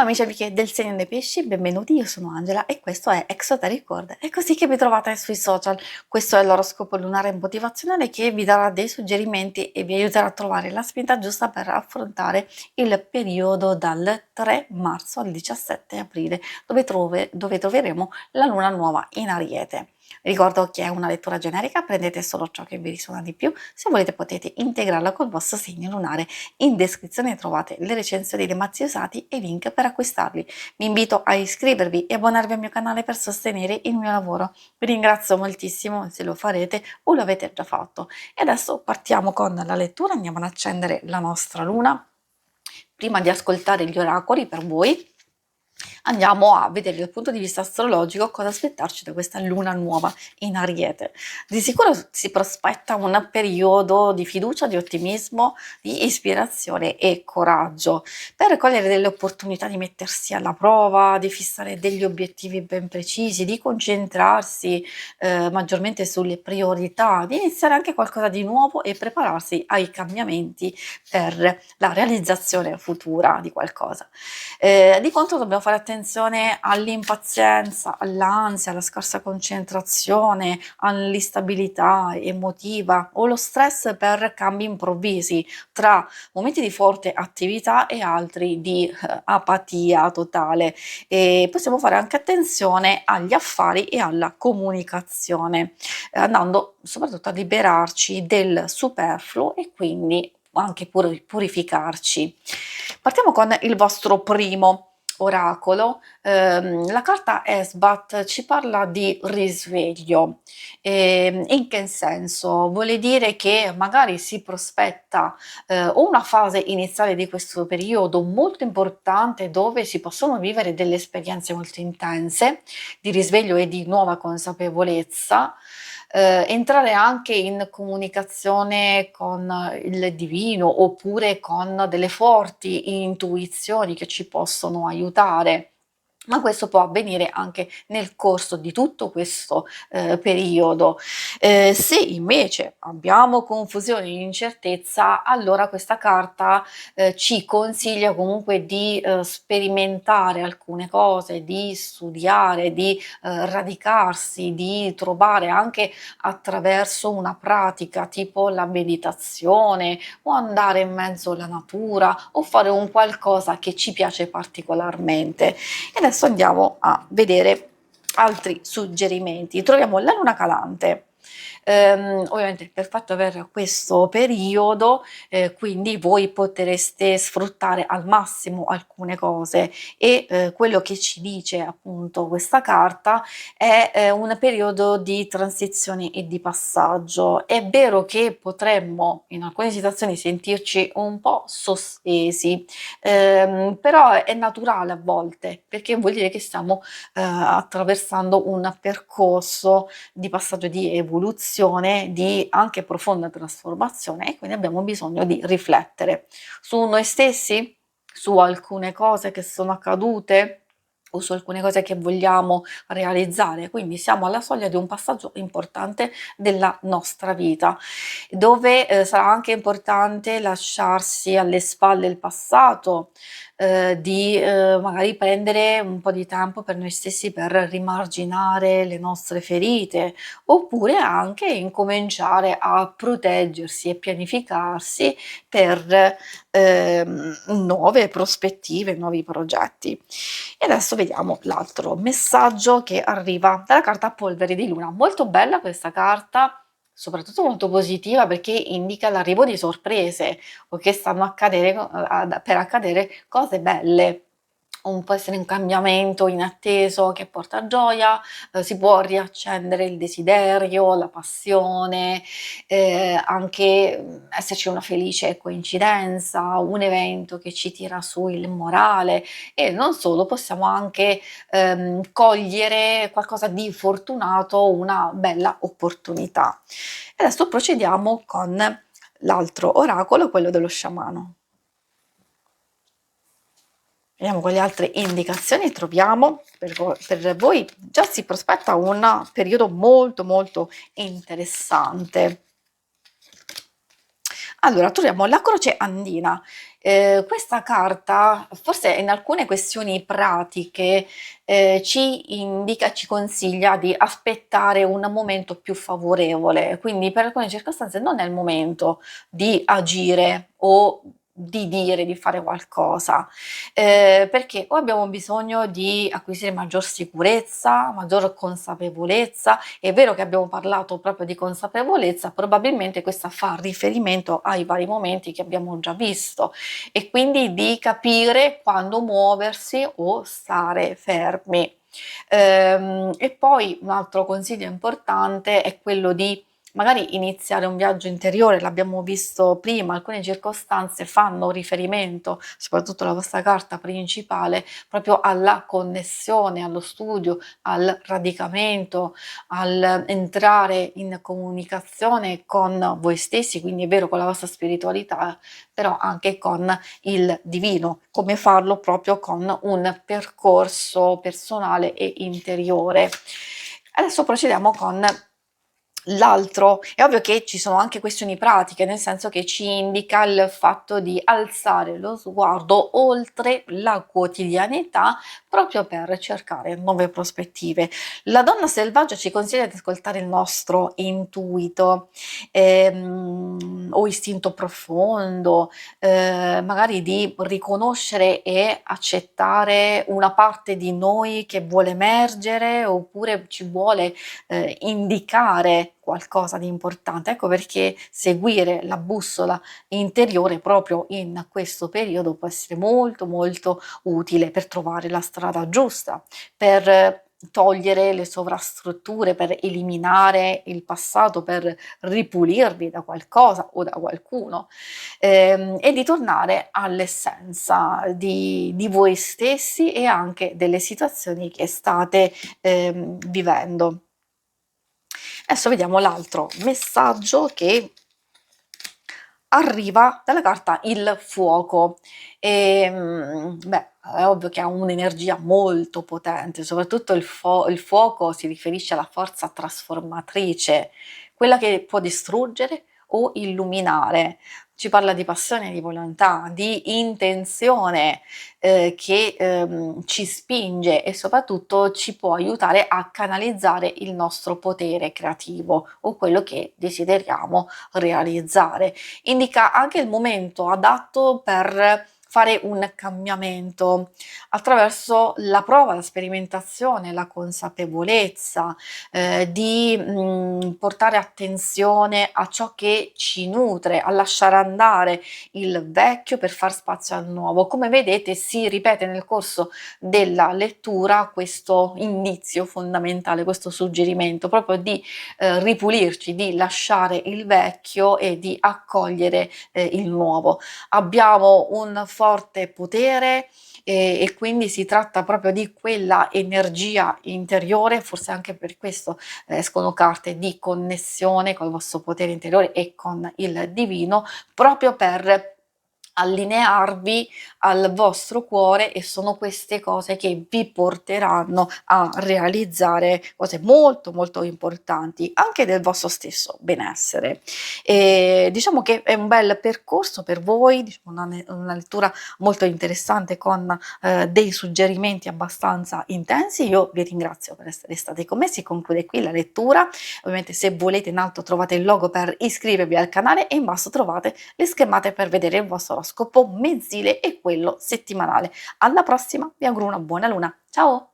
amici e amiche del segno dei pesci, benvenuti, io sono Angela e questo è Exoteric World. È così che vi trovate sui social. Questo è l'oroscopo lunare motivazionale che vi darà dei suggerimenti e vi aiuterà a trovare la spinta giusta per affrontare il periodo dal 3 marzo al 17 aprile, dove troveremo la luna nuova in Ariete. Ricordo che è una lettura generica, prendete solo ciò che vi risuona di più, se volete potete integrarla col vostro segno lunare. In descrizione trovate le recensioni dei mazzi usati e i link per acquistarli. Vi invito a iscrivervi e abbonarvi al mio canale per sostenere il mio lavoro. Vi ringrazio moltissimo se lo farete o lo avete già fatto. E adesso partiamo con la lettura, andiamo ad accendere la nostra luna. Prima di ascoltare gli oracoli per voi, andiamo a vedere dal punto di vista astrologico cosa aspettarci da questa luna nuova in Ariete. Di sicuro si prospetta un periodo di fiducia, di ottimismo, di ispirazione e coraggio per cogliere delle opportunità di mettersi alla prova, di fissare degli obiettivi ben precisi, di concentrarsi maggiormente sulle priorità, di iniziare anche qualcosa di nuovo e prepararsi ai cambiamenti per la realizzazione futura di qualcosa. Di contro dobbiamo fare attenzione all'impazienza, all'ansia, alla scarsa concentrazione, all'instabilità emotiva o lo stress per cambi improvvisi tra momenti di forte attività e altri di apatia totale. E possiamo fare anche attenzione agli affari e alla comunicazione, andando soprattutto a liberarci del superfluo e quindi anche purificarci. Partiamo con il vostro primo oracolo. La carta Esbat ci parla di risveglio. In che senso? Vuole dire che magari si prospetta o una fase iniziale di questo periodo molto importante dove si possono vivere delle esperienze molto intense di risveglio e di nuova consapevolezza, entrare anche in comunicazione con il divino oppure con delle forti intuizioni che ci possono aiutare. Ma questo può avvenire anche nel corso di tutto questo periodo. Se invece abbiamo confusione e incertezza, allora questa carta ci consiglia comunque di sperimentare alcune cose, di studiare, di radicarsi, di trovare anche attraverso una pratica tipo la meditazione o andare in mezzo alla natura o fare un qualcosa che ci piace particolarmente. E adesso andiamo a vedere altri suggerimenti. Troviamo la luna calante. Ovviamente per fatto avere questo periodo, quindi voi potreste sfruttare al massimo alcune cose e quello che ci dice appunto questa carta è un periodo di transizione e di passaggio. È vero che potremmo in alcune situazioni sentirci un po' sospesi, però è naturale a volte perché vuol dire che stiamo attraversando un percorso di passaggio, di evoluzione, di anche profonda trasformazione e quindi abbiamo bisogno di riflettere su noi stessi, su alcune cose che sono accadute o su alcune cose che vogliamo realizzare. Quindi siamo alla soglia di un passaggio importante della nostra vita, dove sarà anche importante lasciarsi alle spalle il passato, di magari prendere un po' di tempo per noi stessi per rimarginare le nostre ferite, oppure anche incominciare a proteggersi e pianificarsi per nuove prospettive, nuovi progetti. E adesso vediamo l'altro messaggio che arriva dalla carta Polvere di Luna. Molto bella questa carta, soprattutto molto positiva perché indica l'arrivo di sorprese o che stanno per accadere cose belle. Può essere un cambiamento inatteso che porta gioia, si può riaccendere il desiderio, la passione, anche esserci una felice coincidenza, un evento che ci tira su il morale e non solo, possiamo anche cogliere qualcosa di fortunato, una bella opportunità. E adesso procediamo con l'altro oracolo, quello dello sciamano. Vediamo quali altre indicazioni troviamo per voi. Già si prospetta un periodo molto molto interessante. Allora, troviamo la croce andina. Questa carta, forse in alcune questioni pratiche, ci consiglia di aspettare un momento più favorevole, quindi per alcune circostanze non è il momento di agire o di dire, di fare qualcosa, perché o abbiamo bisogno di acquisire maggior sicurezza, maggior consapevolezza. È vero che abbiamo parlato proprio di consapevolezza, probabilmente questa fa riferimento ai vari momenti che abbiamo già visto, e quindi di capire quando muoversi o stare fermi. E poi un altro consiglio importante è quello di magari iniziare un viaggio interiore. L'abbiamo visto prima, alcune circostanze fanno riferimento, soprattutto la vostra carta principale, proprio alla connessione, allo studio, al radicamento, al entrare in comunicazione con voi stessi, quindi è vero con la vostra spiritualità, però anche con il divino. Come farlo? Proprio con un percorso personale e interiore. Adesso procediamo con l'altro. È ovvio che ci sono anche questioni pratiche, nel senso che ci indica il fatto di alzare lo sguardo oltre la quotidianità, proprio per cercare nuove prospettive. La donna selvaggia ci consiglia di ascoltare il nostro intuito, o istinto profondo, magari di riconoscere e accettare una parte di noi che vuole emergere, oppure ci vuole indicare qualcosa di importante. Ecco perché seguire la bussola interiore proprio in questo periodo può essere molto molto utile per trovare la strada giusta, per togliere le sovrastrutture, per eliminare il passato, per ripulirvi da qualcosa o da qualcuno, e di tornare all'essenza di voi stessi e anche delle situazioni che state vivendo. Adesso vediamo l'altro messaggio che arriva dalla carta il fuoco. Beh, è ovvio che ha un'energia molto potente, soprattutto il fuoco si riferisce alla forza trasformatrice, quella che può distruggere o illuminare. Ci parla di passione, di volontà, di intenzione, che ci spinge e soprattutto ci può aiutare a canalizzare il nostro potere creativo o quello che desideriamo realizzare. Indica anche il momento adatto per fare un cambiamento attraverso la prova, la sperimentazione, la consapevolezza, di portare attenzione a ciò che ci nutre, a lasciare andare il vecchio per far spazio al nuovo. Come vedete si ripete nel corso della lettura questo indizio fondamentale, questo suggerimento proprio di ripulirci, di lasciare il vecchio e di accogliere il nuovo. Abbiamo un forte potere e quindi si tratta proprio di quella energia interiore, forse anche per questo escono carte di connessione col vostro potere interiore e con il divino, proprio per allinearvi al vostro cuore, e sono queste cose che vi porteranno a realizzare cose molto molto importanti anche del vostro stesso benessere. E diciamo che è un bel percorso per voi, diciamo una lettura molto interessante con dei suggerimenti abbastanza intensi. Io vi ringrazio per essere stati con me, si conclude qui la lettura. Ovviamente se volete in alto trovate il logo per iscrivervi al canale e in basso trovate le schermate per vedere il vostro oroscopo mensile e quello settimanale. Alla prossima, vi auguro una buona luna. Ciao!